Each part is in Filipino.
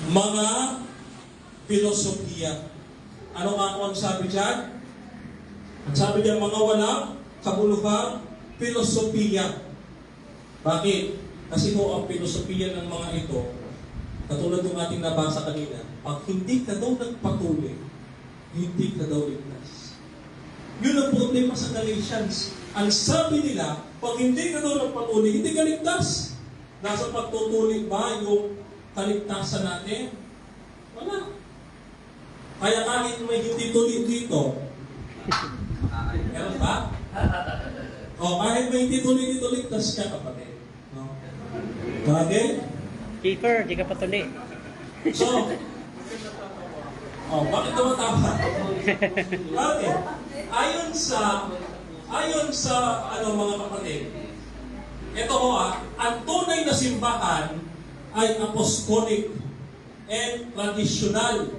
mga filosofiya. Ano nga ang sabi dyan? Ang sabi dyan, mga walang kabuluhang filosofiya. Bakit? Kasi po ang filosofiya ng mga ito, katulad ng ating nabasa kanina, pag hindi ka daw nagpatuloy, hindi ka daw ligtas. Yun ang problema sa Galatians. Ang sabi nila, pag hindi ka daw nagpatuloy, hindi ka ligtas. Nasa pagtutuloy ba yung kaligtasan natin? Wala. Kaya kahit may hindi tuloy dito, meron ba? O kahit may hindi tuloy dito, ligtas ka, kapatid. No? Bakit? Keeper, di ka patuloy. So, bakit tumatawa? Bakit? Ayon sa mga kapatid, ito ang tunay na simbahan ay apostolic and traditional.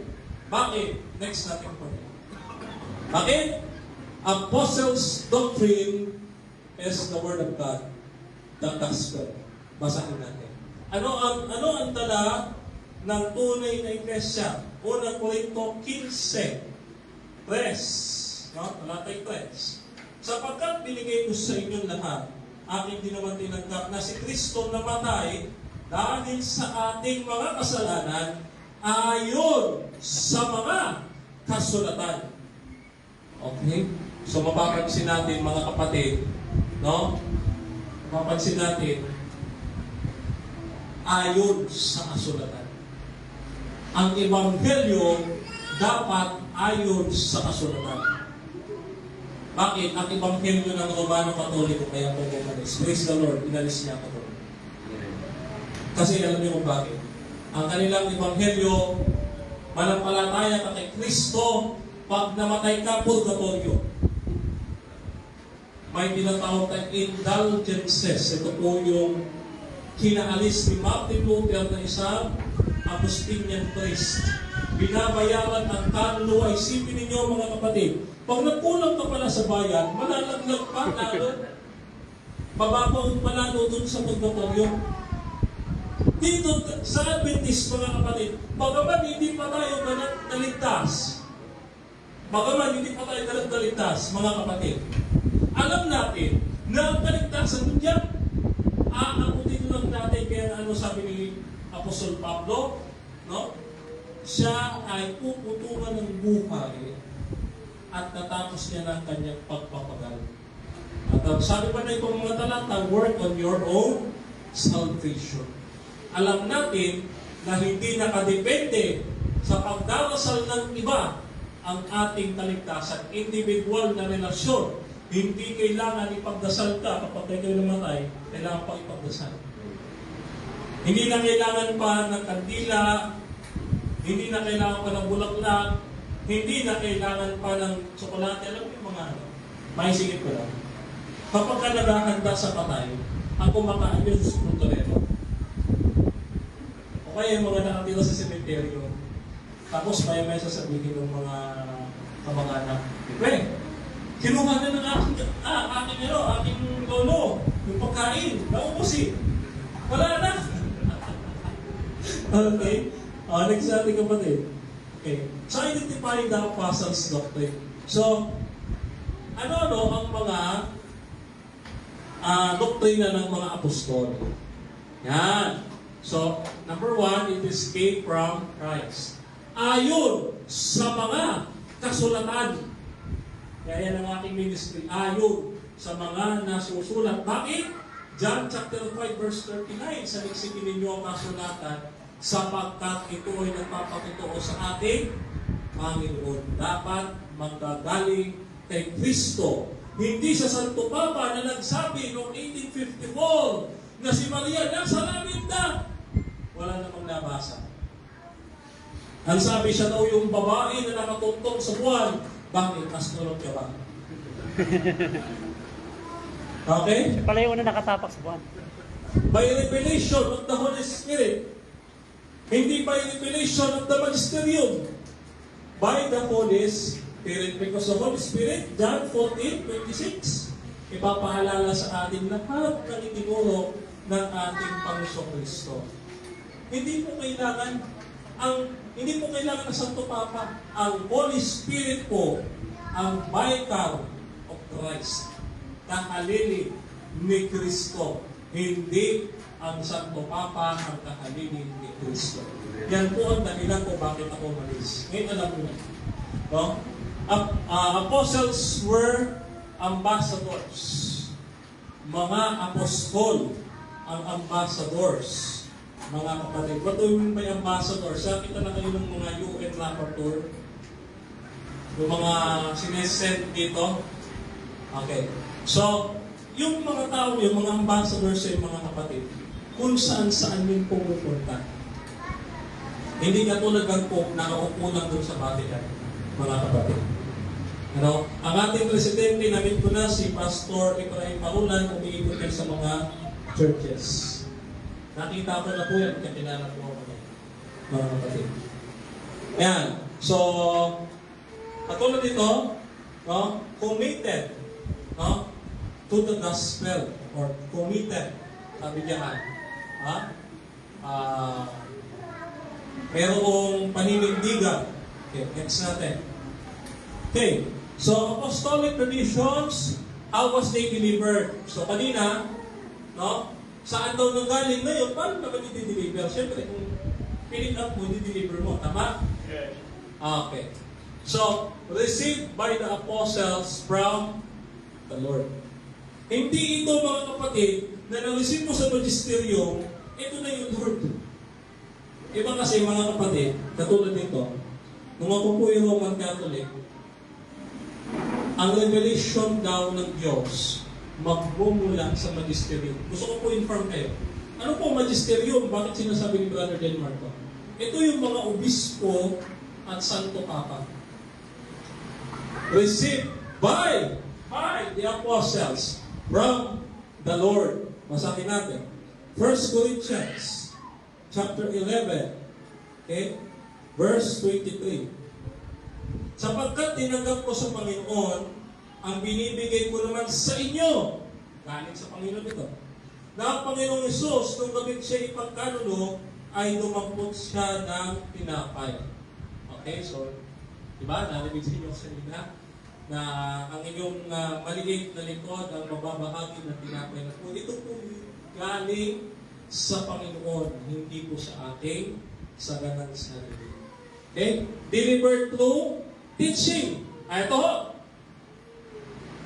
Bakit? Next natin po. Bakit? Apostles' doctrine is the Word of God, the Gospel. Basahin natin. Ano ang tala ng tunay na iglesia? Unang Korinto 15, 3. No? Talatay 3. Sapagkat binigay ko sa inyong lahat, aking din naman tinanggap na si Kristo namatay dahil sa ating mga kasalanan ayon sa mga kasulatan. Okay? So mapapansin natin mga kapatid, no? Mapapansin natin ayon sa kasulatan. Ang ebanghelyo dapat ayon sa kasulatan. Bakit? Ang ebanghelyo ng Romano Katoliko kaya po umalis. Praise the Lord, inalis niya ako. Kasi alam niyo kung bakit. Ang kanilang ebanghelyo, manampalataya ka kay Kristo, pag namatay ka, purgatorio. May tinatawag tayong indulgences. Ito po yung kinaalis ni Martin Luther na isang Augustinian priest. Binabayaran ang kaluluwa. Isipin ninyo mga kapatid, pag nagkulang ka pala sa bayan, malalaglag pa lalo. Mababaw pa lalo dun sa purgatorio. Dito sa Adventist mga kapatid, bagaman hindi pa tayo naligtas, mga kapatid, alam natin na ang kaligtasan niya, aakutin lang natin kaya sabi ni Apostol Pablo, no? Siya ay puputungan ng buhay at natapos niya ng kanyang pagpapagal. At sabi pa na itong mga talata, work on your own salvation. Alam natin na hindi nakadepende sa pagdarasal ng iba ang ating kaligtasan. Individual na relasyon. Hindi kailangan ipagdasal ka kapag kayo namatay, kailangan pa ipagdasal. Hindi na kailangan pa ng kandila, hindi na kailangan pa ng bulaklak, hindi na kailangan pa ng tsokolate. Alam mo yung mga maisingit ko lang. Kapag ka naghahanda sa patay, ang kumakain yung sprutorero. O kaya yung mga nakatira sa sementeryo. Tapos may sasabihin ng mga kamag-anak, kinuha na ng aking lolo, yung pagkain, naubos eh. Wala na. Okay? Next natin kapatid. Okay. So, identifying the apostles' doctrine. So, ano ang mga doktrina ng mga apostol? Yan. So, number 1, it is came from Christ. Ayon sa mga kasulatan. Kaya yan ang aking ministry. Ayon sa mga nasusulat. Bakit? John chapter 5 verse 39, saliksikin ninyo ang kasulatan sapagkat ito ay nagpapatotoo sa ating Panginoon. Dapat manggagaling kay Kristo. Hindi sa Santo Papa na nagsabi noong 1854 na si Maria nasa langit na. Wala namang nabasa. Ang sabi siya daw yung babae na nakatuntong sa buwan. Bakit? Astronaut ka ba? Okay? Siya pala yung una nakatapak sa buwan. By revelation of the Holy Spirit. Hindi by revelation of the Magisterium. By the Holy Spirit. Because the Holy Spirit, John 14:26, ipapahalala sa atin lahat ng itinuro ng ating Panginoong Kristo. Hindi po kailangan Hindi po kailangan ng Santo Papa. Ang Holy Spirit po, ang vicar of Christ. Kahalili ni Kristo. Hindi ang Santo Papa ang kahalili ni Kristo. Yan po ang dahilan ko bakit ako malis. Ngayon alam mo na. No? Apostles were ambassadors. Mga apostol ang ambassadors. Mga kapatid. What do you mean by ambassador? Kita na kayo ng mga UN rapporteur. Yung mga sinesend dito. Okay. So, yung mga tao, yung mga ambassadors yung mga kapatid, kung saan-saan yung pumupunta. Hindi katulad ng Pope na nakaupo lang doon sa Vatican, mga kapatid. Ano? Ang ating presidente, namin ko na si Pastor Efraim Parulan, umiikot yan sa mga churches. Nakita ko na po yan, kakilala po ako yan, mga kapatid. Ayan. So, katulad dito, no? Committed, no? To the gospel, or committed, sabi diyan. Merong paninindigan. Okay, next natin. Okay, so apostolic traditions, how was they delivered? So kanina, no? Saan daw nanggaling ngayon? Paano naman i-deliver? Siyempre, kung pick up mo, i-deliver mo. Tama? Yes. Okay. So, received by the apostles from the Lord. Hindi ito, mga kapatid, na na-receive mo sa magisterium, ito na yung Lord. Iba kasi, mga kapatid, katulad nito, nung ako po yung Roman Catholic, ang revelation daw ng Diyos magmumula sa magisterium. Gusto ko po inform kayo. Ano po magisterium? Bakit sinasabi ni Brother Del Marco? Ito yung mga obispo at Santo Papa. Received by the apostles from the Lord. Basahin natin. 1 Corinthians chapter 11, okay? Verse 23. Sapagkat tinanggap ko sa Panginoon, ang binibigay ko naman sa inyo, galing sa Panginoon ito, na ang Panginoong Isus, nung gabi siya ipagkanuno, ay lumampot siya ng tinapay. Okay, so, diba, narinig sa inyo kanina, na ang inyong maliit na likod, ang mababahagi ng tinapay na po, ito po galing sa Panginoon, hindi po sa ating saganang sarili. Okay? Delivered through teaching. Ito ho.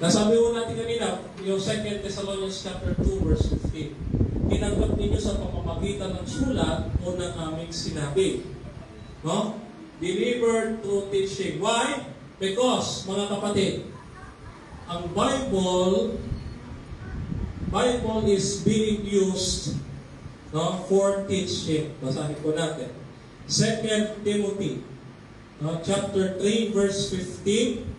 Nasabi ho natin kanina, yung 2 Thessalonians chapter 2, verse 15. Tinanggap ninyo sa pamamagitan ng sulat o ng aming sinabi. No? Delivered through teaching. Why? Because, mga kapatid, ang Bible is being used, no, for teaching. Basahin po natin. 2 Timothy, no, chapter 3, verse 15.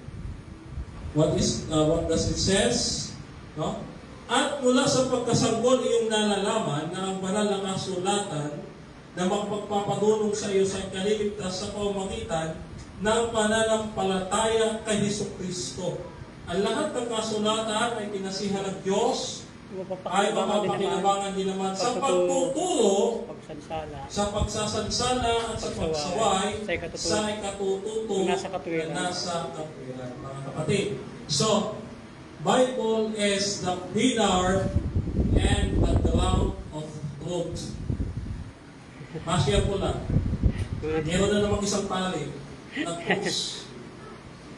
What does it says? No? At mula sa pagkasanggol iyong nalalaman na ang banal na kasulatan na magpagpapadulong sa iyo sa kaliligtas sa pamamagitan ng pananampalataya kay Jesucristo. Ang lahat ng kasulatan ay pinasihan ng Diyos, ay mapapakinabangan din naman sa pagtuturo, sa pagsasansala at sa pagsaway sa ikatututo na nasa katwiran. Mga kapatid. So, Bible is the pillar and the ground of truth. Masya po lang. Meron na namang isang pali ng truth.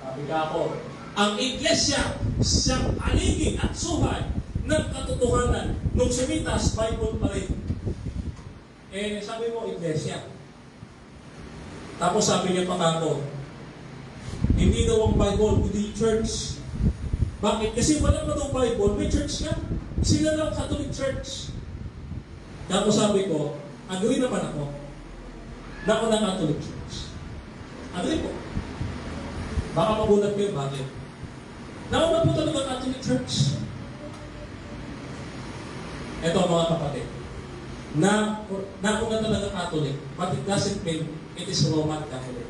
Sabi ka ako, ang iglesia siyang aligid at suhay ng katotohanan. Nung sumitas, Bible pa rin. Sabi mo, iglesia. Tapos sabi niya pa ako, hindi daw ang Bible, hindi church. Bakit? Kasi wala pa daw Bible, may church ka. Sila lang Catholic Church. Tapos sabi ko, agree naman ako na ako ng Catholic Church. Agree po. Baka magulat kayo, bakit? Nauna po talaga ang Catholic Church. Ito mga kapatid. Nauna talaga Catholic, but it doesn't mean it is Roman Catholic.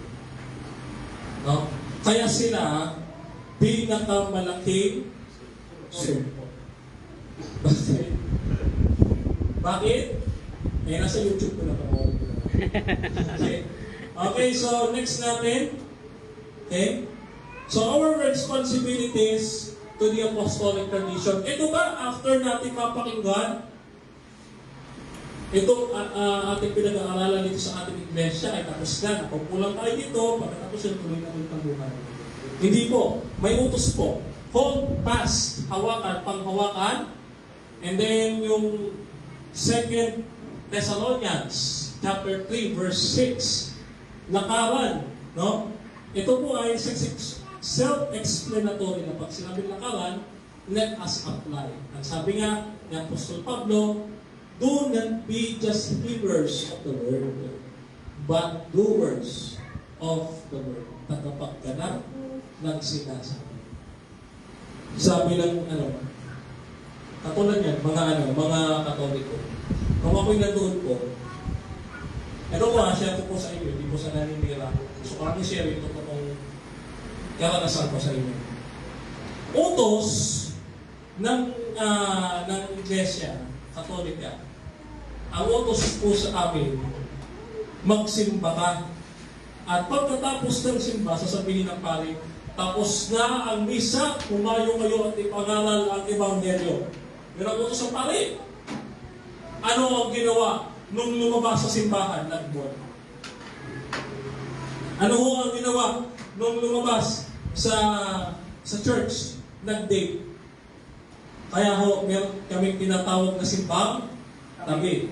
No? Kaya sila, pinakamalaking sumpo. Bakit? Bakit? Nasa YouTube ko na panoorin ko. Okay? Okay, so next natin. Okay? So our responsibilities to the apostolic tradition. Ito ba, after natin mapakinggan, ito ating pinag-aaralan dito sa ating iglesia ay tapos na. Nakukulang tayo dito, pagkatapos yung tuloy na ulit ang buhay. Hindi po. May utos po. Hold fast, hawakan, panghawakan. And then yung 2 Thessalonians chapter 3 verse 6, lakaran, no? Ito po ay self-explanatory na pag sinabing lakaran, let us apply. Ang sabi nga ni Apostol Pablo, do not be just hearers of the word, but doers of the word. Tagapagganap ng sinasabi. Sabi ng katulad yan, mga Katoliko. Kung ako'y nandoon po, ito po share ko po sa inyo, hindi po sa naninira. So kami share ito po kung karanasan ko sa inyo. Utos ng Iglesia Katolika, ang utos po sa amin, magsimba ka. At pagkatapos ng simba, sasabihin ng pari, tapos na ang misa, kumayo kayo at ipangaral ang Ebanghelyo. Pero ang utos ng pari, ano ang ginawa nung lumabas sa simbahan? Nagbuwan. Ano ho ang ginawa nung lumabas sa church? Nag-date. Kaya ho, meron kaming tinatawag na simbang tabi.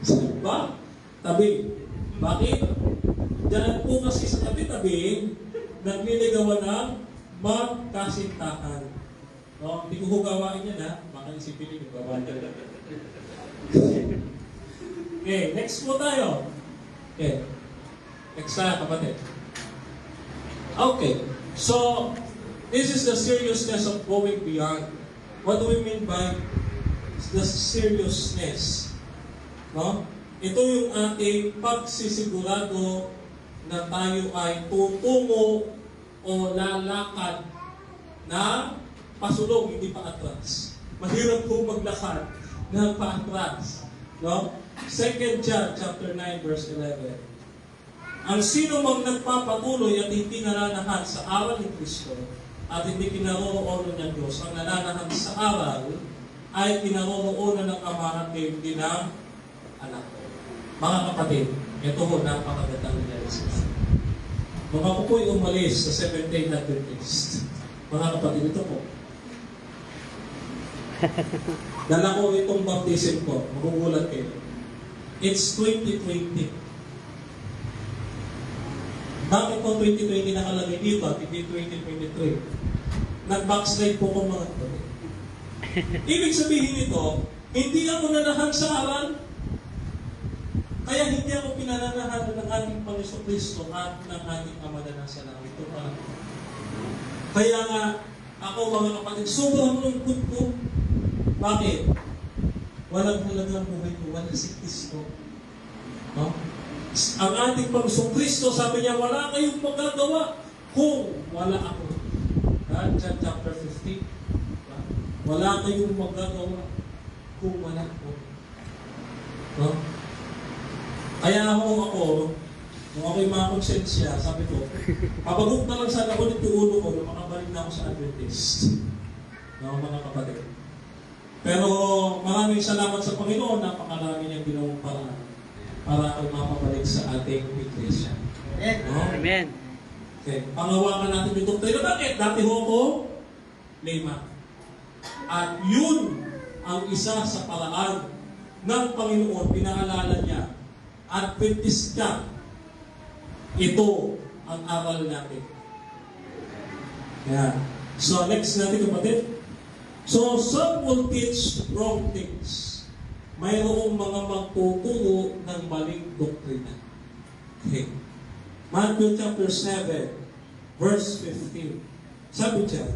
Simba? Tabi. Bakit? Diyan po kasi sa tabi-tabi, nagliligawan ng magkasintahan. No, hindi ko gawain yan ha. Baka isipin nyo, gawain yan. Okay, next po tayo. Okay. Next tayo, kapatid. Okay. So, this is the seriousness of going beyond. What do we mean by the seriousness? No? Ito yung ating pagsisigurado na tayo ay tutungo o lalakad na pasulong, hindi pa atras. Mahirap po maglakad na pa-atras. No? 2 John chapter 9 verse 11. Ang sino mang nagpapatuloy at hindi nananahan sa aral ni Kristo at hindi kinaroroonan ng Diyos, ang nananahan sa aral ay kinaroroonan ng Ama at hindi ng anak. Mga kapatid, ito ho, napakagandang realization. Nung ako po'y umalis sa Seventh-day Adventist, mga kapatid, ito po. Dala ko itong baptism ko, magugulat kayo. It's 2020. Bakit po 2020 nakalagay dito at hindi 2023? Nag-backslide po kong mga kapatid. Ibig sabihin nito, hindi ako nanahan sa aral, kaya hindi ako pinananahan ng ating Panginoon Kristo at ng ating Ama na nasa langit. Ito pa. Kaya nga, ako mga kapatid, sobrang lungkot ko. Bakit? Walang halagang buhay ko, wala si Kristo. No? Ang ating Panginoon Kristo, sabi niya, wala kayong magagawa kung wala ako. John chapter 15. Wala kayong magagawa kung wala ako. No? Kaya ako, nung ako'y mga konsensya, sabi ko, mapagod na lang sana ko nito ulo ko na makabalik na ako sa Adventist. No, mga kapatid. Pero maraming salamat sa Panginoon, napakarami niyang ginawang paraan para ako mapabalik sa ating iglesia. No? Amen. Okay. Pangawakan natin yung doktrina. Bakit? Dati ho ko, lima. At yun ang isa sa paraan ng Panginoon, pinaalala niya. Adventist ka. Ito ang aral natin. Yeah. So, next natin kapatid. So, some will teach wrong things. Mayroong mga magtuturo ng maling doktrina. Okay. Matthew chapter 7, verse 15. Sabi dyan,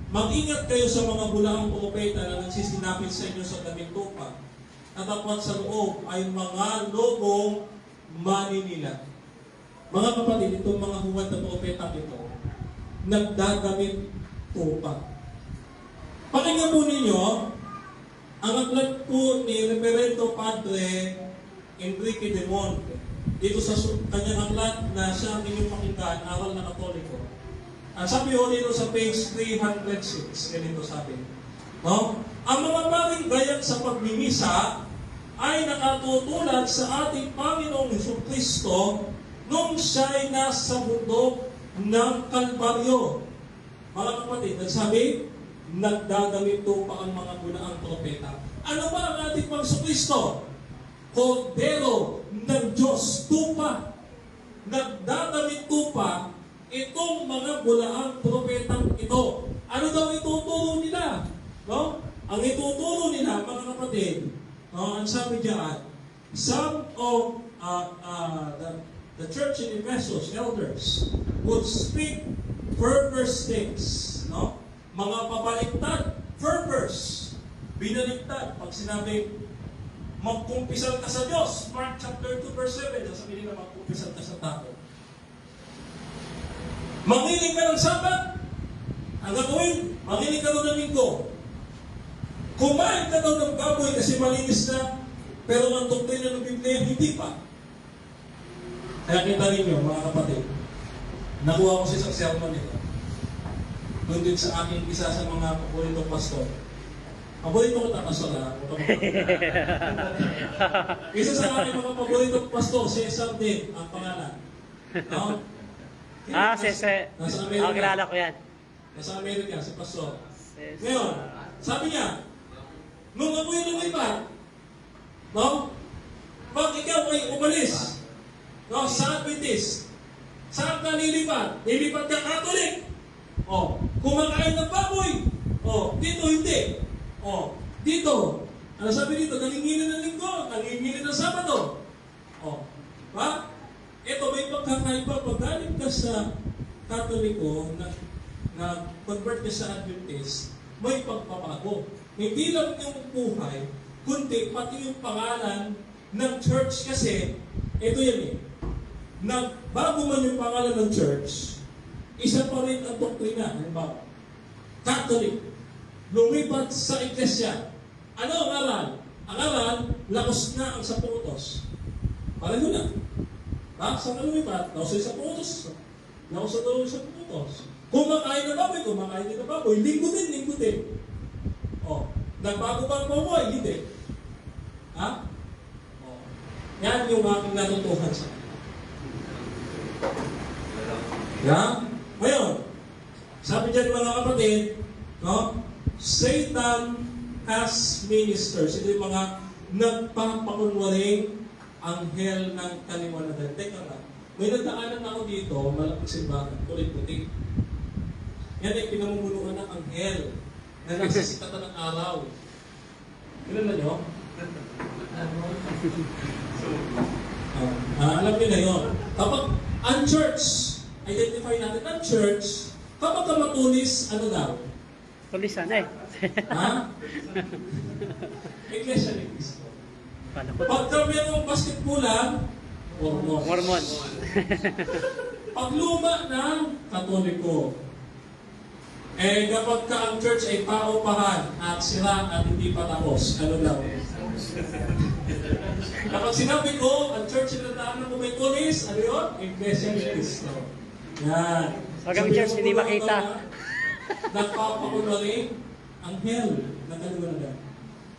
mag-ingat kayo sa mga bulaang propeta na nagsisinapit sa inyo sa daming lupa, at dapat sa loob ay mga lobong maninila. Mga kapatid, itong mga huwad na propeta ito, nagdadamit tupa. Pakinggan po ninyo, Ang aklat po ni Reverendo Padre Enrique de Mon, dito sa kanyang aklat na siya ang inyong pakinggan, Aral na Katoliko. Ang sabi ho dito sa page 306, ganito sabi, no? Ang mga paring gayat sa pagmimisa ay nakatutulad sa ating Panginoong Jesucristo nung siya'y nasa bundok ng Kalbaryo. Mga kapatid, nagsabi, nagdadamit po pa ang mga gunaang propeta. Ano ba ang ating Panginoong Kristo? Kordero ng Diyos, tupa. Nagdadamit tupa itong mga bulaang propetang ito. Ano daw ituturo nila? No? Ang ituturo nila, mga kapatid, no, ang sabi diyan, some of the church in Ephesus, elders, would speak perverse things. No? Mga pabaliktad, perverse, binaliktad. Pag sinabi, magkumpisal ka sa Diyos, Mark chapter 2 verse 7, sasabihin nila magkumpisal ka sa tao. Mangiling ka ng Sabat, ang gagawin, mangiling ka daw ng linggo. Kumain ka daw ng baboy kasi malinis na, pero ang doktrina ng Biblia, hindi pa. Kaya kita ninyo, mga kapatid, nakuha ko sa isang sermon nito. Doon din sa aking isa sa mga paboritong pastor. Paborito ko ta, pastor ha? Isa sa aking mga paboritong pastor, Cesar din, ang pangalan. No? Sese. Nasa Amerika. Kilala ko yan. Nasa Amerika, si pastor. Sese. Ngayon, sabi niya, nung ako'y lumipat, no? Pag ikaw ay umalis, no, sa Adventist, saan ka nilipat? Nilipat ka Catholic. Kumakain ng baboy. Dito hindi. Dito. Ano sabi dito? Nangingilin ng linggo, nangingilin ng Sabado. Ba? Ito, may pagkakaiba. Pag galing ka sa Katoliko, na convert ka sa Adventist, may pagpapago. Hindi lang yung buhay, kundi pati yung pangalan ng church kasi, ito yan bago man yung pangalan ng church, isa pa rin ang doktrina. Halimbawa, Catholic, lumipat sa iglesia. Ano ang aral? Ang aral, lakos na ang 10 utos. Pareho na. Saan ka lumipat? Lakos sa 10 utos. Lakos sa 10 utos. Kumakain na baboy, kumakain din na baboy. Linggo din. Nagbago ba ang baboy? Hindi. Yan yung aking natutuhan sa Ngayon, sabi dyan mga kapatid, no? Satan has ministers. Ito yung mga nagpapakunwaring anghel ng kaliwanagan. Teka lang, may nadaanan ako dito, malaking simbahan, kulit-putik. Yan ay pinamumunuan ng anghel na nagsisikatan ng araw. Kilala nyo? Alam niyo na yun. Kapag ang church, identify natin ang church, kapag ka matulis, ano daw? Tulisan eh. Iglesia ni Cristo. Pagka mayroong basketbulan, Mormon. Pag luma ng Katoliko, kapag ka ang church ay paupahan at sira at hindi pa tapos, ano daw? Kapag sinabi ko, ang church na daanan mo may tulis, ano yun? Iglesia ni Cristo. Yan. Pag ang church hindi makita. Nagpapakunwaring anghel na kaliwanagan.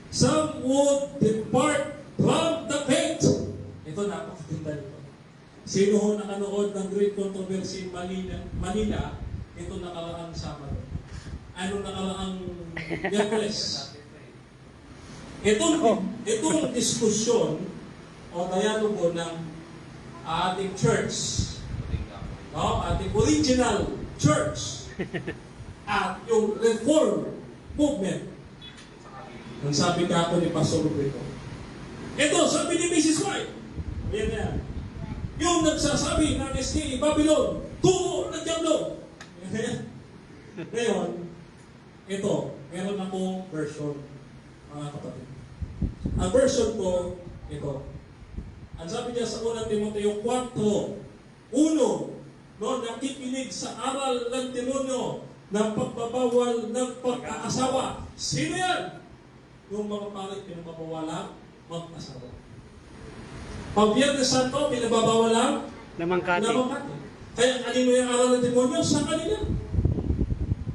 Some would depart from the faith. Ito, napakatinda nito. Sino ho nakanood ng Great Controversy in Manila, ito nakaraang Sabado. Ano nakaraang Miyerkules. Itong diskusyon o dialogo ng ating church, ating original church, at yung reform movement. Ang sabi ka ako ni Pastor Rubrito. Ito, sabi ni Mrs. White. Ayan na yan. Yung nagsasabi ng SDA Babylon, turo ng Diablo. Ngayon, ito, meron akong version, mga kapatid. Ang version ko, ito. Ang sabi niya sa unang Timoteo 4:1, nakikinig sa aral ng demonyo ng pagbabawal ng pag-aasawa. Sino yan? yung mga pari pinagbabawalang mag-asawa. Pag Biyernes Santo, pinagbabawalang Lamangkati. lamangkati. Kaya anino yung aral ng demonyo sa kanila.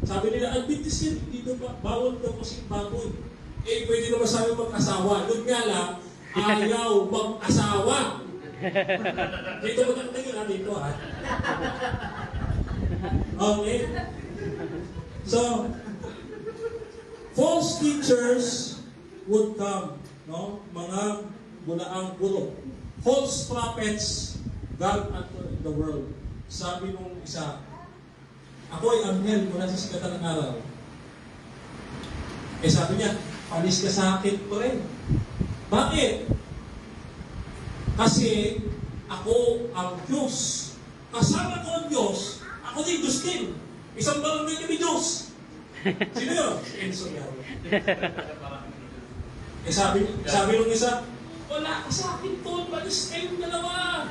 Sabi nila, Adventist yan, dito pa, bawal daw kasi baboy. Eh, pwede naman sabi mag-asawa. Doon nga lang, ayaw mag-asawa. Dito mo lang tingin dito ha. Okay? So, false teachers would come, no? Mga bulaang guro. False prophets God unto the world. Sabi nung isa, ako ay anghel mula sa sikatan ng araw. Eh sabi niya, panis ka sa akin ko rin. Bakit? Kasi ako ang Diyos. Kasama ko ang Diyos. Ako din Diyos din. Isang barangay kami Diyos. Sino yun? Si Enzo yan. Eh sabi nung isa, wala ka sa akin to. Panis kayong dalawa.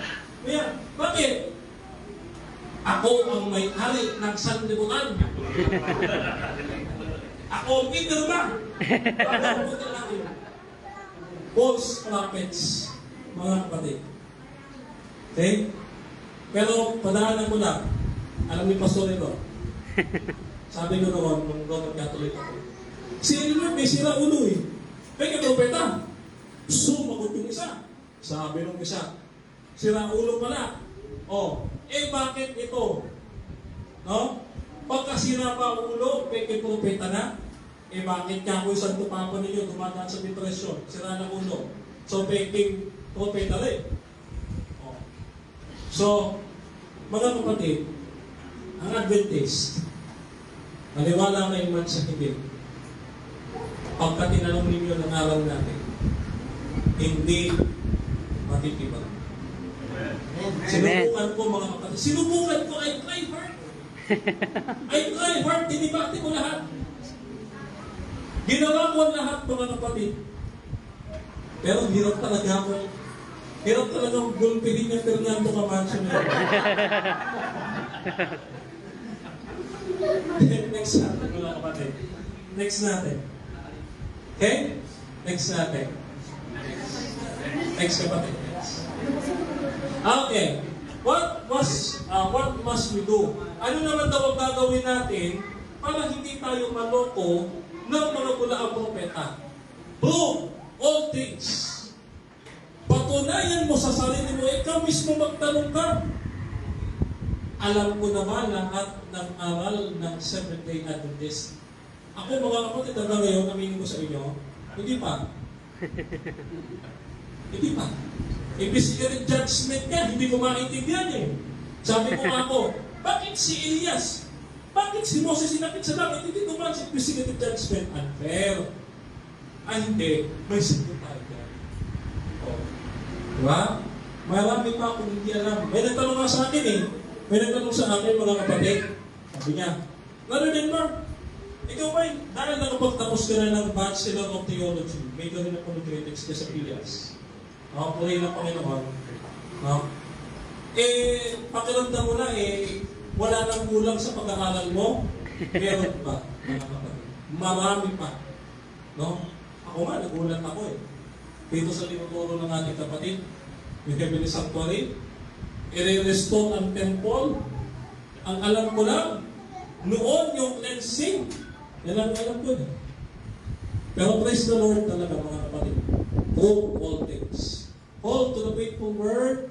Kaya, bakit? Ako ang may-ari ng sanlibutan. Ako ang pinirma. Ako ang natin. False prophets, mga kapatid. Okay? Pero, padaanan ko lang. Alam ni Pastor ito. Sabi ko noon, nung Roman Catholic ako. Si Elmer, may sira ulo eh. May kapropeta. Sumagot yung isa. Sabi nung isa, sira ulo pala. Oh, eh bakit ito? No? Pagkasira pa ang ulo, may propeta na. Eh bakit ka ako yung santo papa ninyo dumadaan sa depresyon? Sira ng ulo. So, peking propeta rin. Oh. So, mga kapatid, ang Adventist, maniwala kayo man sa hindi. Pagka tinanong ninyo ng araw natin, hindi matitibag. Sinubukan ko mga kapatid. Sinubukan ko, I try hard. I try hard, dinibati ko lahat. Ginawa ko ang lahat mga kapatid. Pero hirap talaga ako. Hirap talaga ang gulpihin niya Fernando Camacho na Next natin mga kapatid. Next natin. Okay? Next natin. Next kapatid. Okay. What must we do? Ano naman daw ang gagawin natin para hindi tayo maloko ng mga bulaang propeta? Prove all things. Patunayan mo sa sarili mo, ikaw mismo magtanong ka. Alam ko naman lahat ng aral ng Seventh-day Adventist. Ako mga kapatid, hanggang ngayon, aminin ko sa inyo, hindi pa. Hindi pa. Investigative judgment ka, hindi ko maintindihan eh. Sabi ko ako, bakit si Elias? Bakit si Moses sinapit sa langit? Hindi naman sa investigative judgment. Unfair. Ay hindi, may sagot tayo dyan. Oh. Diba? Marami pa akong hindi alam. May nagtanong nga sa akin eh. May nagtanong sa akin mga kapatid. Sabi niya, Lalo din Mark, ikaw ba dahil nakapagtapos ka na ng Bachelor of Theology, may gawin na apologetics ka sa PIAS. Puri ng Panginoon. Pakiramdam mo na wala nang kulang sa pag-aaral mo. Meron ba? Mga kapatid. Marami pa. No? Ako nga, nagulat ako Dito sa tinuturo ng ating kapatid, yung Heavenly Sanctuary, i-restore ang temple. Ang alam ko lang, noon yung cleansing. Yan ang alam ko Pero praise the Lord talaga mga kapatid. Prove all things. Hold to the faithful word.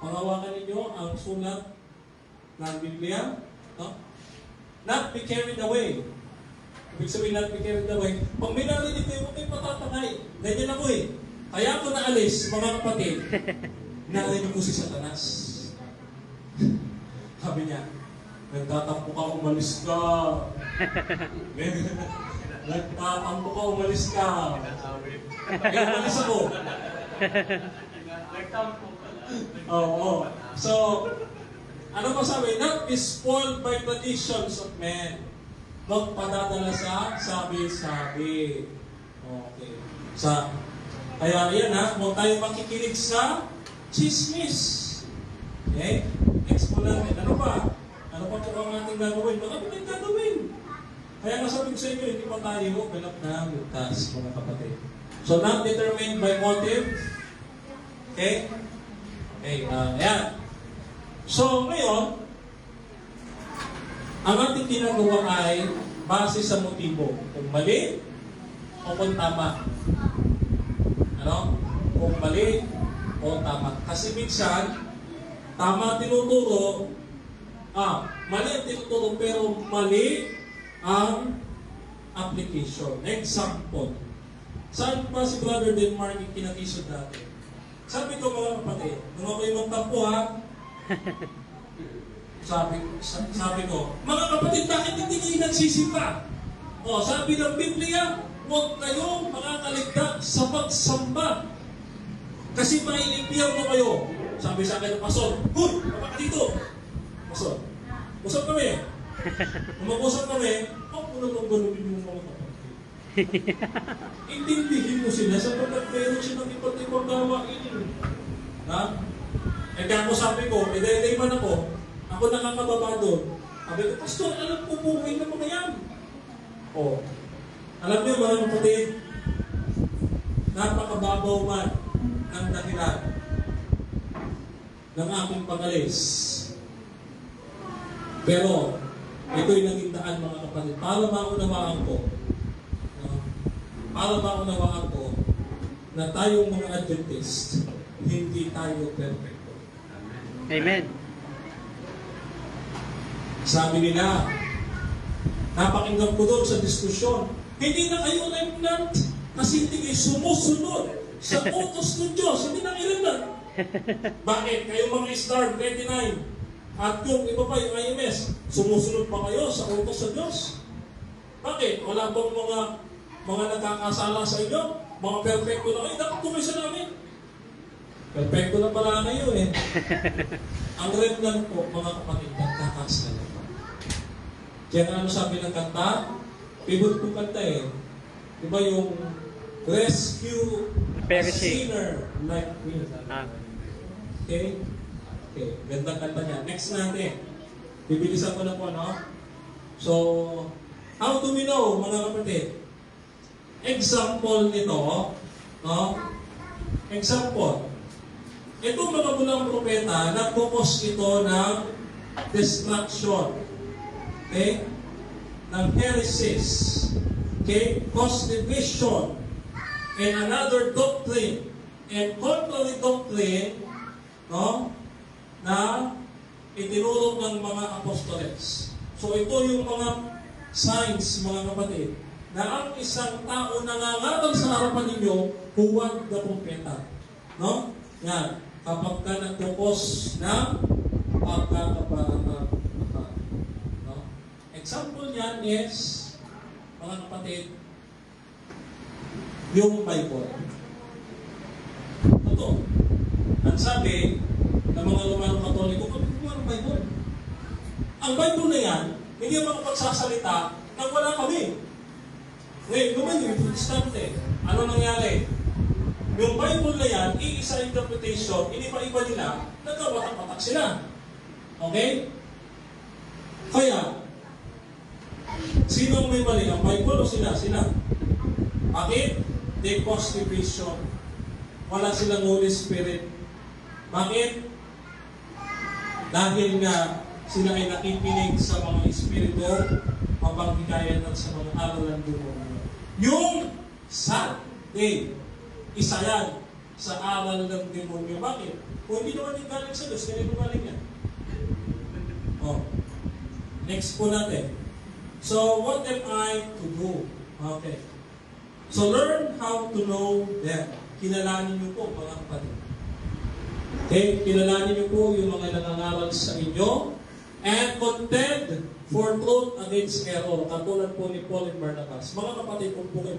Pangawakan ninyo ang sulat ng Biblia. No? Not be carried away. Ibig sabihin not be carried away. Pag may narinig kayo, huwag kayo patatangay. Ganyan ako Kaya ako naalis, mga kapatid, narinig ko si Satanas. Sabi niya, nagtatampo ka, umalis ka. Nagtatampo ka, umalis ka. Kaya umalis ako. Oo. So, ano pa sabi? Not be spoiled by traditions of men. Magpadadala sa sabi-sabi. Okay. Kaya yan huwag tayo makikinig sa chismis. Okay? Next po natin. Ano pa? Ano pa po ang ating gagawin? Baka po gagawin. Kaya nga sabi ko sa inyo, hindi pa tayo ganap na ligtas, mga kapatid. So, not determined by motive. Okay? Okay, ayan. So, ngayon, ang ating ginagawa ay base sa motibo. Kung mali o kung tama. Ano? Kung mali o tama. Kasi minsan, tama tinuturo, mali ang tinuturo pero mali ang application. Example. Saan pa si Brother Denmark yung kinakisod dati? Sabi ko mga kapatid, nung ako'y magtampo sabi ko, mga kapatid, bakit hindi kayo nagsisipa? Sabi ng Biblia, huwag kayong makakaligtas sa pagsamba. Kasi mailipiyaw na kayo. Sabi sa akin ng pastor, "Hoy, baba ka dito." Pastor, usap kami. Kung mag-usap kami, ako na nang galunin yung mga kapatid. Intindihin mo sila sapagkat meron silang iba't ibang gawain. Ha? Kaya ako sabi ko, day man ako nakakababa doon. Sabi ko, Pastor, alam ko buhay na mga yan. Alam niyo mga kapatid, napakababaw man ang dahilan ng aking pag-alis. Pero, ito'y naging daan mga kapatid para maunawaan ko na tayong mga Adventist, hindi tayo perfecto. Amen. Sabi nila, napakinggan ko doon sa diskusyon, hindi na kayo remnant kasi hindi kayo sumusunod sa utos ng Diyos. Hindi na kayo remnant. Bakit? Kayo mga Star 29 at yung iba pa yung IMS, sumusunod pa kayo sa utos sa Diyos? Bakit? Wala bang mga nagkakasala sa inyo? Mga perfecto na kayo? Dapat tuloy sa namin. Perfecto na pala kayo eh. Ang remnant po, mga kapatid, nagkakasala. Kaya ano sabi ng kanta? Favorite kong kanta eh. Diba yung rescue a sinner like me. Okay? Okay, gandang kanta niya. Next natin. Bibilisan ko na po, no? So, how do we know, mga kapatid? Example nito, no? Example. Itong mga bulang propeta, nagpukos ito ng destruction. Okay? Ng heresies. Okay? Cause division. And another doctrine. And contrary doctrine, no? Na itinulong ng mga apostoles. So ito yung mga signs, mga kapatid, na ang isang tao nangangaral sa harapan ninyo, huwag na propeta. No? Yan. Kapag ka nagpupos ng pagkakaparata. No? Example niyan is, mga kapatid, yung Bible. Ito. Ang sabi ng mga Romanong Katoliko, ano Bible? Ang Bible na yan, hindi mga pagsasalita nang wala kami. Ngayon, naman yung Protestante, ano nangyari? Yung Bible na yan, iisa interpretation, iniba-iba nila, nagkawatak-watak sila. Okay? Kaya, sino ang may mali? Ang Bible o sila? Sila. Bakit? They cause division. Wala silang Holy Spirit. Bakit? Dahil nga sila ay nakikinig sa mga espiritu, mapanghikayan at sa mga aralan demonyo. Yung Sunday, isa yan sa aral ng demonyo. Bakit? Kung hindi naman yung galing sa Diyos, kaya yung galing yan. Next po natin. So, what am I to do? Okay. So, learn how to know them. Kilalanin niyo po, mga kapatid. Okay? Kilalanin niyo po yung mga nangangaral sa inyo and contend for truth against error. Katulad po ni Paul and Barnabas. Mga kapatid, kung po kayo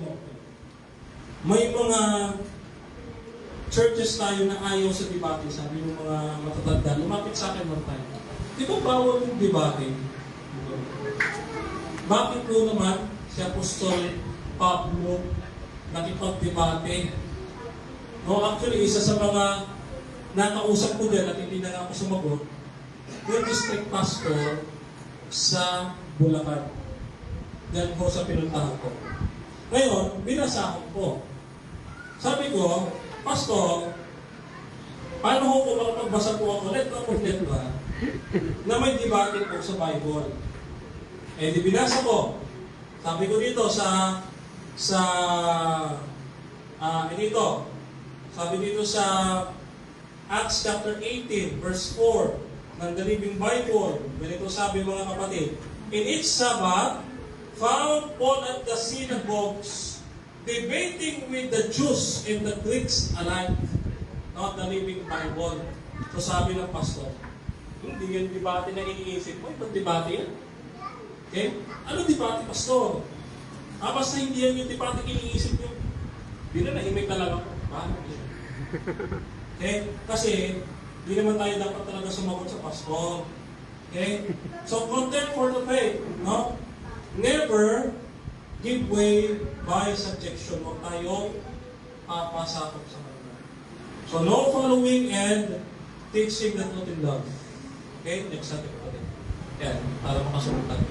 may mga churches tayo na ayaw sa debate. Sabi ng mga matatanda, lumapit sa akin one time. Di ba bawal yung debate? Bakit po naman si Apostol Pablo nakipag-debate? No, actually, isa sa mga nakausap ko din at hindi na ako sumagot, yung district pastor sa Bulacan. Diyan po sa pinuntahan ko. Ngayon, binasa ko po. Sabi ko, Pastor, paano ko kung makapagbasa po ako ulit o ulit ba? Na may debate po sa Bible. Eh, di binasa ko. Sabi ko dito dito. Sabi dito sa Acts chapter 18, verse 4 ng The Living Bible. Ganito sabi mga kapatid. In each Sabbath, found Paul at the synagogues, debating with the Jews and the Greeks alike. Not the Living Bible. So sabi ng pastor, hindi yan debate na iniisip mo. Itong debate yan. Okay? Ano debate, pastor? Basta hindi yan yung debate iniisip nyo. Hindi na nahimik na lang ako. Okay? Kasi, hindi naman tayo dapat talaga sumagot sa pastor. Okay? So, content for the faith. No? Never give way by subjection. Huwag tayong papasakop sa kanila. So, no following and teaching the truth in love. Okay? Next natin po ulit. Yan, para makasunod tayo.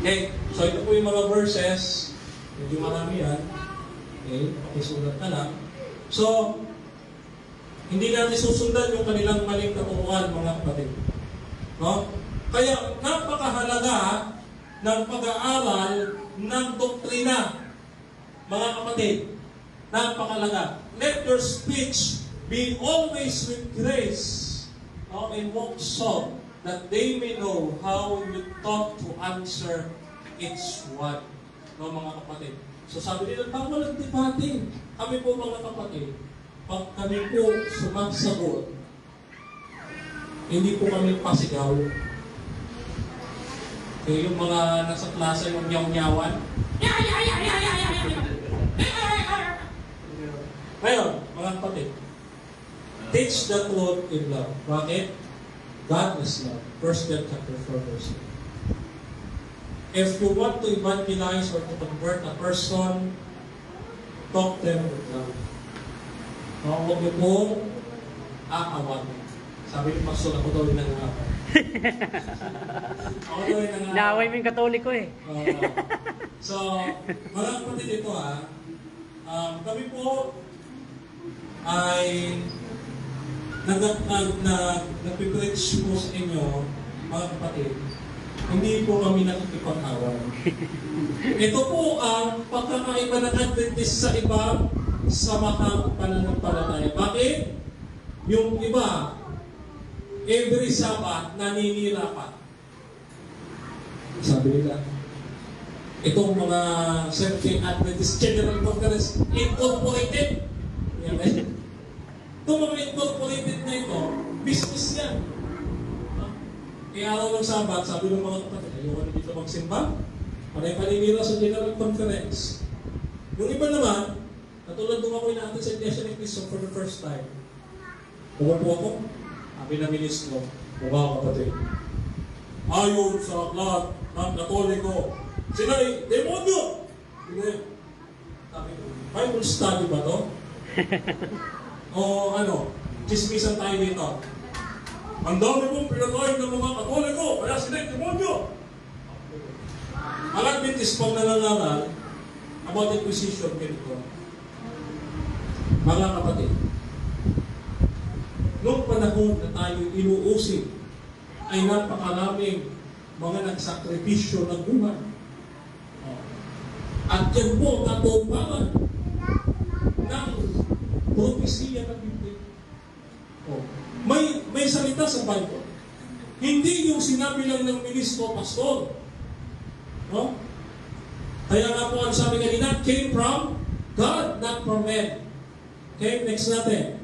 Okay? So, ito po yung mga verses. Medyo marami yan. Okay? Pakisulat na lang. So, hindi natin susundan yung kanilang maling katuruan, mga kapatid. No? Kaya, napakahalaga ng pag-aaral ng doktrina, mga kapatid. Napakahalaga. Let your speech be always with grace, no? And walk so that they may know how you taught to answer each one. No, mga kapatid. So sabi nila, bawal ang debate. Kami po mga kapatid, pag kami po sumasagot, hindi po kami pasigaw. Okay, yung mga nasa klase yung nyaw-nyawan. Ngayon, mga kapatid, teach the truth in love. Bakit? God is love. 1 John chapter 4, verse 8. If you want to evangelize or to convert a person, talk them with love. Huwag niyo pong aawagin. Sabi ni Pastor, ako daw yung nangaaway. Ako daw yung nangaaway. Naaway mo yung Katoliko eh. So, mga kapatid ito kami po ay nagpipreach po sa inyo, mga kapatid, hindi po kami nakikipag-away. Ito po ang pagkakaiba ng Adventist sa iba sa mga pananampalataya. Bakit? Yung iba, every Sabbath, naninira pa. Sabi nila, itong mga Seventh-day Adventist General Conference, incorporated. Yan eh. Itong mga incorporated na ito, business yan. Kaya araw ng Sabat, sabi ng mga kapatid, ayaw na dito magsimba. Panay-paninira sa General Conference. Yung iba naman, katulad nung ako inaatid sa Iglesia ni Cristo for the first time. Pumunta ako, sabi na ministro, mga kapatid, ayon sa lahat ng Katoliko, sila'y demonyo! Hindi. Sabi ko, Bible study ba to? O ano, chismisan tayo dito. Ang dami pong pinatay ng mga Katoliko, kaya sila'y demonyo! Ang Adventist pag nangangaral about inquisition, ganito. Mga kapatid, noong panahon na tayo inuusig, ay napakaraming mga nagsakripisyo ng buhay. At yan po katupangan ng propesiya ng Biblia. May salita sa Bible. Hindi yung sinabi lang ng ministro, pastor. No? Kaya nga po ang sabi kanina, came from God, not from men. Okay, next natin.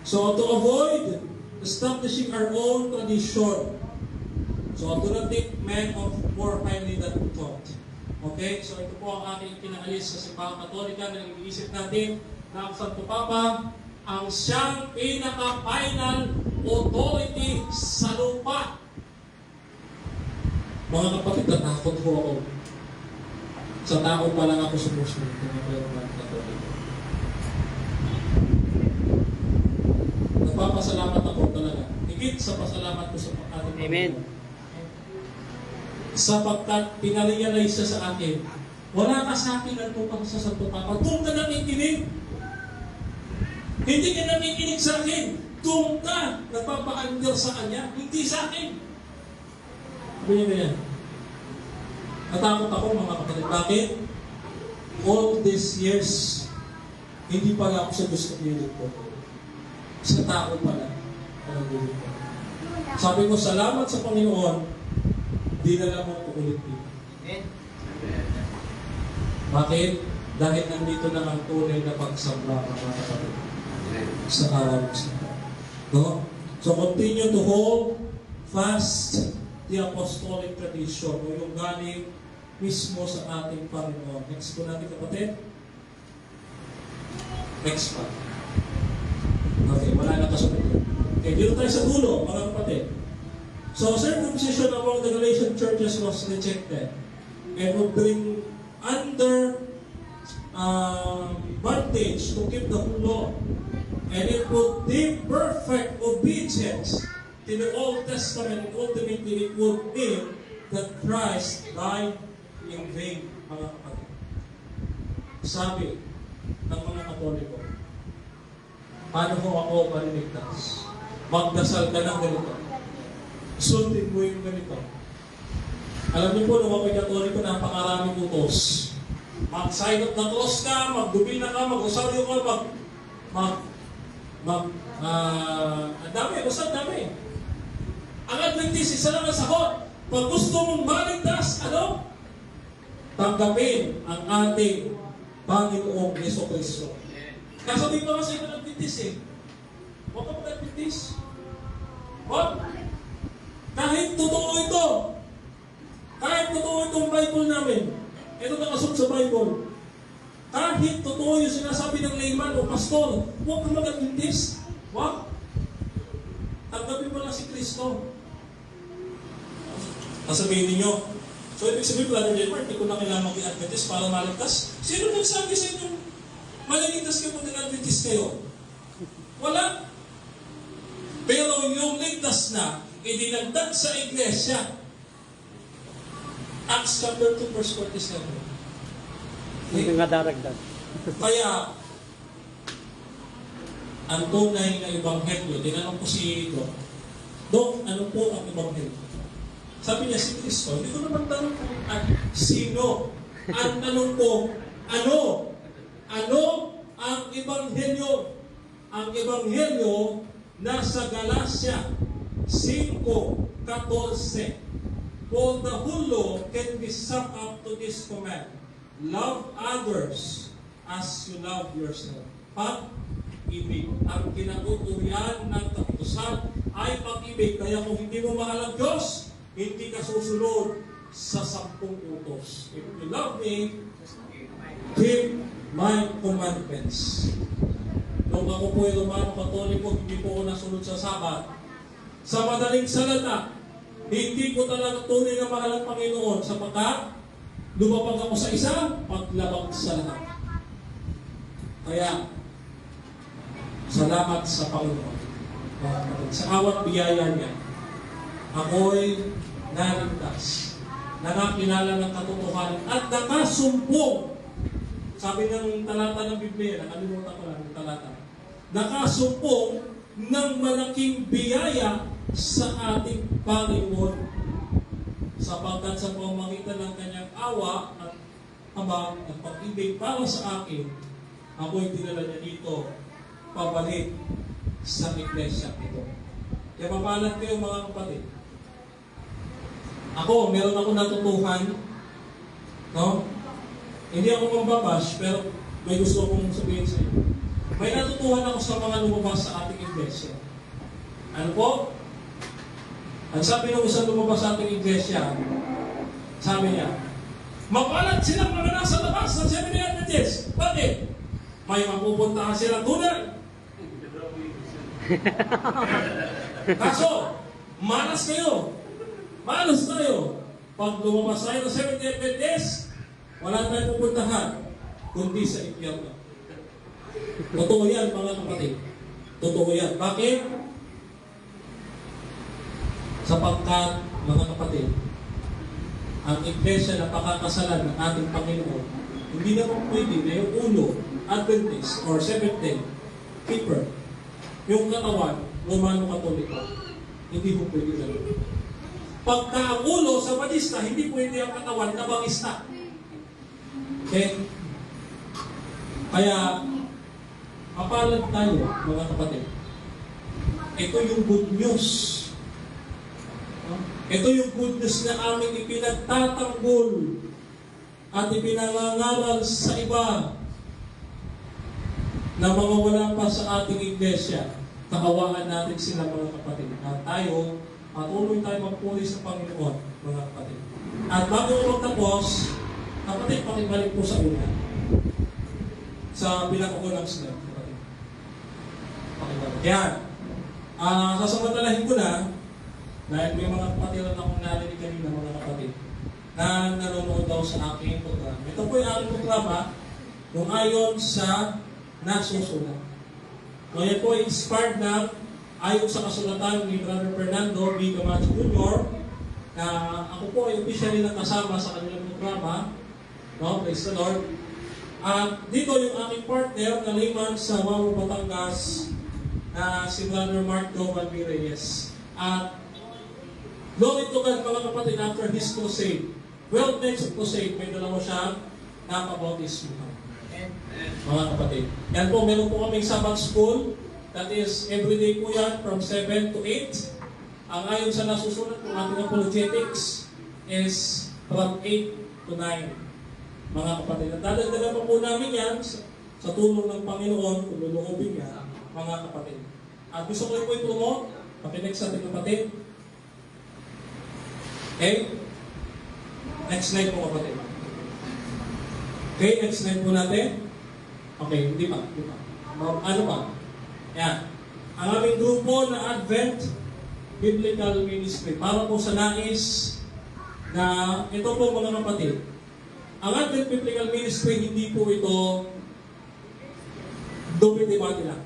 So to avoid establishing our own tradition, so do not think men of more highly than thought. Okay, so ito po ang ating pinaalis sa Simbahang Katolika na iniisip natin na ang Santo Papa ang siyang pinaka-final authority sa lupa. Mga kapatid, natakot po ako. Sa tao pa lang ako sumusunod ng mga Katoliko. Nagpapasalamat ako talaga. Higit sa pasalamat ko sa ating Panginoon. Amen. Sapagkat pinarealize siya sa akin, wala ka sa akin at ka sa Santo Papa. Doon ka nakikinig. Hindi ka nakikinig sa akin. Doon ka nagpapa-under sa Kanya, hindi sa akin. Sabi niya ganyan. Natakot ako mga kapatid. Bakit? All these years, hindi pala ako sa gusto ng ko. Sa tao pala. Sabi ko, salamat sa Panginoon, dinala mo ko ulit dito. Bakit? Dahil nandito na ang tunay na pagsamba ng mga kapatid sa araw mo sa no? So continue to hold fast the apostolic tradition o yung galing mismo sa ating Panginoon. Next po natin kapatid. Next pa. Okay, wala na kasunod. Okay, dito tayo sa dulo, mga kapatid. So, circumcision among the Galatian churches was rejected and would bring under bondage to keep the whole law. And it would be perfect obedience to the Old Testament, and ultimately it would mean that Christ died in vain, mga kapatid. Sabi ng mga Katoliko, paano ko ako mariligtas? Magdasal ka ng ganito. Sundin mo yung ganito. Alam niyo po, nung ako'y Katoliko, napakaraming utos. Mag-sign up na cross ka, magdubi na ka, mag-usaryo ka, ang dami, basta ang dami. Ang Adventist, isa lang ang sagot. Pag gusto mong maligtas, ano? Tanggapin ang ating Panginoong Jesucristo. Kasabi pa kasi ng Adventist eh. Huwag ka mag-Adventist. Huwag. Kahit totoo ito. Kahit totoo itong Bible namin. Ito nakasuot sa Bible. Kahit totoo yung sinasabi ng layman o pastor, huwag ka mag-Adventist. Huwag. Tanggapin mo lang si Kristo. Sabihin ninyo, so ibig sabihin pala ng January, hindi ko na kailangan mag-Adventist para maligtas. Sino nagsabi sa inyo, maligtas kayo kung nag-Adventist kayo? Wala. Pero yung ligtas na, idinagdag sa iglesia. Acts chapter 2 verse 47. Hindi nga daragdag. Kaya, ang tunay na ebanghelyo, tinanong ko si Dok, ano po ang ebanghelyo? Sabi niya, si Kristo. Hindi ko naman tanong kung sino. Ang tanong ko, ano? Ano ang ebanghelyo? Ang ebanghelyo nasa Galatia 5:14. For the whole law can be summed up to this command. Love others as you love yourself. Pag-ibig. Ang kinautuyan ng kautusan ay pag-ibig. Kaya kung hindi mo mahal ang Diyos, hindi ka susunod sa 10 utos. If you love me, keep my commandments. Nung ako po ay Romano Katoliko, hindi po ako nasunod sa Sabat. Sa madaling salata, hindi ko talaga tunay na mahal ang Panginoon sapagkat lumabag ako sa isa, paglabag sa lahat. Kaya, salamat sa Panginoon. Sa awat biyaya niya, ako'y naligtas, nakakilala ng katotohanan at nakasumpong. Sabi ng talata ng Biblia, nakalimutan ko lang yung talata, nakasumpong ng malaking biyaya sa ating Panginoon sapagkat sa pamamagitan ng kanyang awa at habang at pag-ibig para sa akin, ako'y dinala niya dito pabalik sa iglesia ito. Kaya mapalat kayo mga kapatid. Ako, meron ako natutuhan, no? Hindi ako mambabash, pero may gusto kong sabihin sa inyo. May natutuhan ako sa mga lumabas sa ating iglesia. Ano po? Ang sabi ng isang lumabas sa ating iglesia, sabi niya, mapalat silang mga nasa labas ng Seventh-day Adventist. Bakit? May mapupuntahan silang tunay. Kaso, malas kayo. Malas tayo. Pag lumabas tayo ng Seventh-day Adventist, wala tayong pupuntahan, kundi sa impyerno. Totoo yan, mga kapatid. Totoo yan. Bakit? Sapagkat, mga kapatid, ang iglesia na pakakasalan ng ating Panginoon, hindi naman pwede na yung ulo, Adventist or Seventh-day keeper, yung katawan, Romano Katoliko. Hindi po pwede na. Pagka ang ulo sa Batista, hindi pwede ang katawan na Baptista. Okay? Kaya, mapalad tayo, mga kapatid. Ito yung good news. Ito yung good news na aming ipinagtatanggol at ipinangangaral sa iba na mga wala pa sa ating iglesia. Kakawaan natin sila, mga kapatid. At tayo, patuloy tayo magpuri sa Panginoon, mga kapatid. At bago ko magtapos, kapatid, pakibalik po sa una. Sa pinakaunang slide, kapatid. Pakibalik. Yan. Sasamantalahin ko na, dahil may mga kapatid na akong narinig kanina, mga kapatid, na nanonood daw sa aking programa. Ito po yung aking programa, kung ayon sa nasusulat. Ngayon po, inspired na ayon sa kasulatan ni Brother Fernando B. Camacho Jr. na ako po ay officially nakasama sa kanilang programa. No? Praise the Lord. At dito yung aking partner na layman sa Wawa, Batangas na si Brother Mark Dovan B. Reyes. At glory to God, mga kapatid, after his crusade, 12 nights of crusade, may dalawa siyang napabautismo. Mga kapatid. Yan po, meron po kaming Sabbath School. That is, everyday po yan from 7 to 8. Ang ayon sa nasusunod ng ating apologetics is from 8 to 9. Mga kapatid. At dadagdagan pa po namin yan sa tulong ng Panginoon kung luluobin niya, mga kapatid. At gusto ko po i-promote, pakinig sa ating kapatid. Okay? Next slide po, kapatid. Okay, next slide po natin. Okay, hindi pa. Ano pa? Yan. Ang aming grupo na Advent Biblical Ministry. Para po sa nais na ito po, mga kapatid. Ang Advent Biblical Ministry, hindi po ito dubit-debate lang.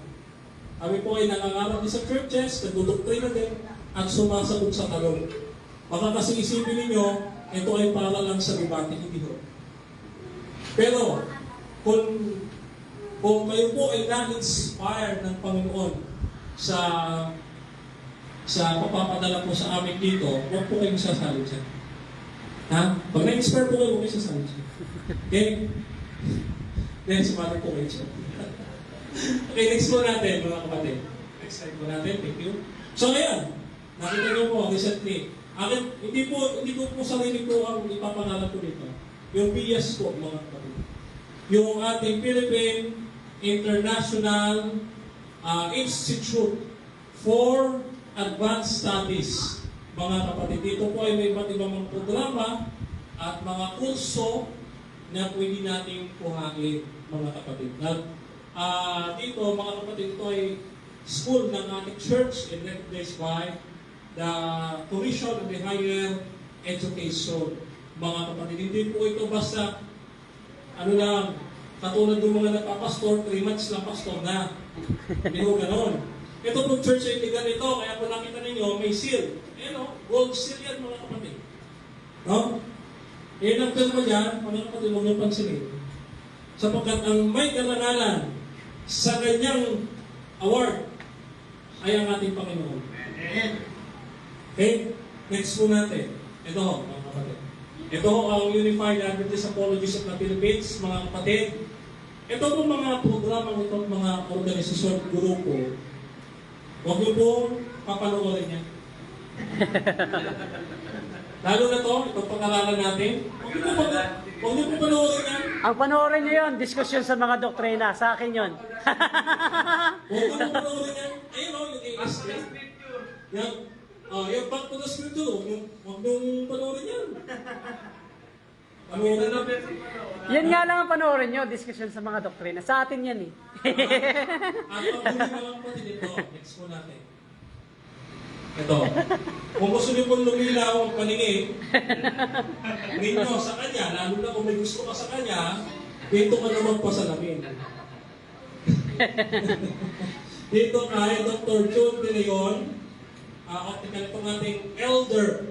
Kami po ay nangangarap din sa churches, nagdudoktrina din, at sumasagot sa talong. Baka kasi isipin ninyo, ito ay para lang sa debate, hindi ko. Pero, kung kayo po ay na-inspire ng Panginoon sa papapadala po sa amin dito, huwag po kayong sasali dyan. Ha? Pag na-inspire po kayo, huwag kayong sasali dyan. Okay? Then, sumali po kayo dyan. Okay, next po natin, mga kapatid. Next slide po natin. Thank you. So, ayan. Nakita niyo po, recently. Hindi ko po sarili ko ang ipapangalan ko dito. Yung PS po, mga kapatid. Yung ating Philippine International Institute for Advanced Studies. Mga kapatid, dito po ay may iba't ibang programa at mga kurso na pwede nating kuhain, mga kapatid. At dito, mga kapatid, ito ay school ng ating church and recognized by the Commission on the Higher Education. Mga kapatid, hindi po ito basta katulad ng mga nagpapastor, 3 months lang pastor na. Hindi ko ganon. Ito pong church ay legal ito, kaya kung nakita ninyo, may seal. Gold seal yan, mga kapatid. No? Ang termo dyan, mga kapatid, huwag niyong pansinin. Sapagkat ang may karangalan sa kanyang award ay ang ating Panginoon. Okay? Next po natin. Ito, mga kapatid. Ito ang Unified Adventist Apologies of the Philippines, mga kapatid. Ito po mga programa ng itong mga organisasyon, grupo. Huwag niyo po papanoorin yan. Lalo na to, itong pag-aralan natin. Huwag niyo po panoorin yan. Ang panoorin niyo yun, diskusyon sa mga doktrina. Sa akin yun. Huwag niyo po panoorin yan. Ayun o, yung ASP. Yung back to the scripture, huwag niyong panoorin yan. Yan nga lang ang panoorin nyo, diskusyon sa mga doktrina. Sa atin yan eh. At pag-uli na lang po dito, next po natin. Ito. Kung gusto niyo pong lumilaw ang paningin ninyo sa kanya, lalo na kung may gusto ka sa kanya, dito ka naman pa sa lamin. Dito kay Dr. June De Leon, optical itong ating elder.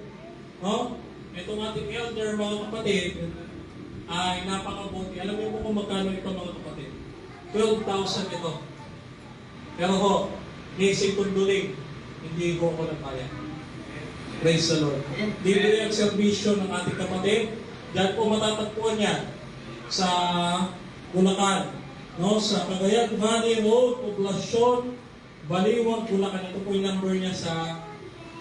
No? Ito itong ating elder, mga kapatid, ay napakabuti. Alam niyo po kung magkano ito, mga kapatid? 12,000 ito. Pero ho, nisip kunduling, hindi ko ako nagpaya. Praise the Lord. Libre ang serbisyo ng ating kapatid. Diyan po matatagpuan niya sa Bulacan. No? Sa Cagayan Valley Road, Poblacion, Baliwag, Bulacan. Ito po yung number niya sa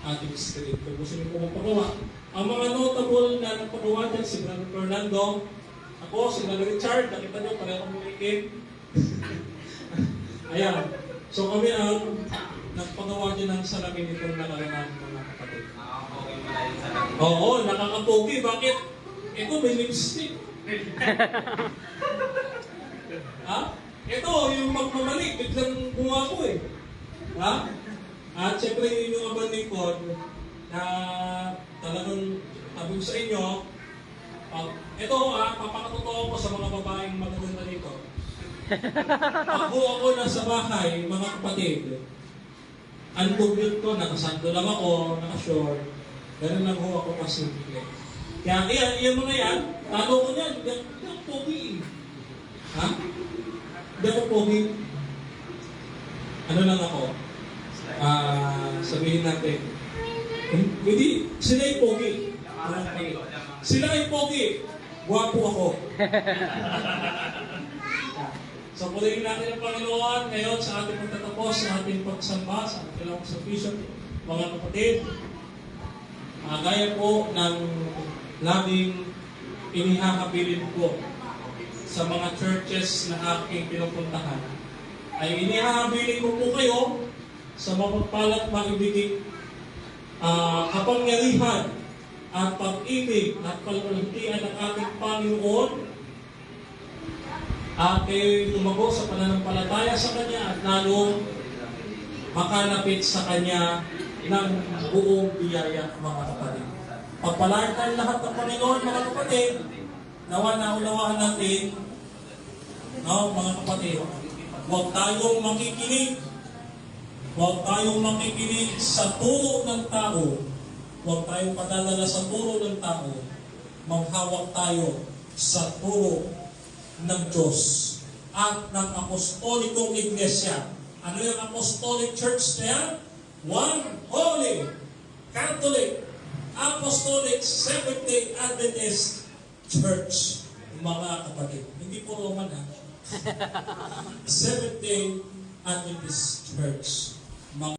ating street. Kung gusto niyo po magpagawa. Ang mga notable na nagpagawa dyan, si Brother Fernando, ako, si Brother Richard, nakita niyo, pareho kami ikin. Ayan. So kami ang nagpagawa dyan ng salamin itong nakaranahan mga kapatid. Oo, nakakapogi. Bakit? Ito may lipstick. Ha? Ito, yung magmamalik, biglang bunga ko eh. Ha? At syempre yun yung abang lingkod na talagang sabi ko sa inyo, ito papakatotoo ko sa mga babaeng magaganda dito. Ako nasa bahay, mga kapatid, uncommute ko, nakasando lang ako, nakashort, ganun lang ho ako kasimple. Kaya yung mga yan, talo ko niyan, hindi ako pogi. Ha? Hindi ako pogi. Ano lang ako? Sabihin natin, hindi, sila ay pogi. Sila ay pogi. Guwapo ako. So, purihin natin ang Panginoon ngayon sa ating pagtatapos, sa ating pagsamba, sa ating pagsapisyon, mga kapatid. Gaya po ng laging inihahabilin po sa mga churches na aking pinupuntahan, ay inihahabilin ko po kayo sa mapagpalat maibiging kapangyarihan at pag-ibig at pagkalintian ng ating Panginoon at kayo'y tumago sa pananampalataya sa Kanya at lalong makalapit sa Kanya ng buong biyaya, mga kapatid. Pagpalain tayo lahat ng Panginoon, mga kapatid, nawa naunawaan natin, no, mga kapatid, huwag tayong makikinig. Huwag tayong makikinig sa turo ng tao. Huwag tayong padalala sa turo ng tao. Maghawak tayo sa turo ng Diyos at ng Apostolikong Iglesia. Ano yung Apostolic Church na yan? One Holy Catholic Apostolic Seventh-day Adventist Church, mga kapatid. Hindi po Roman ha. Seventh-day Adventist Church.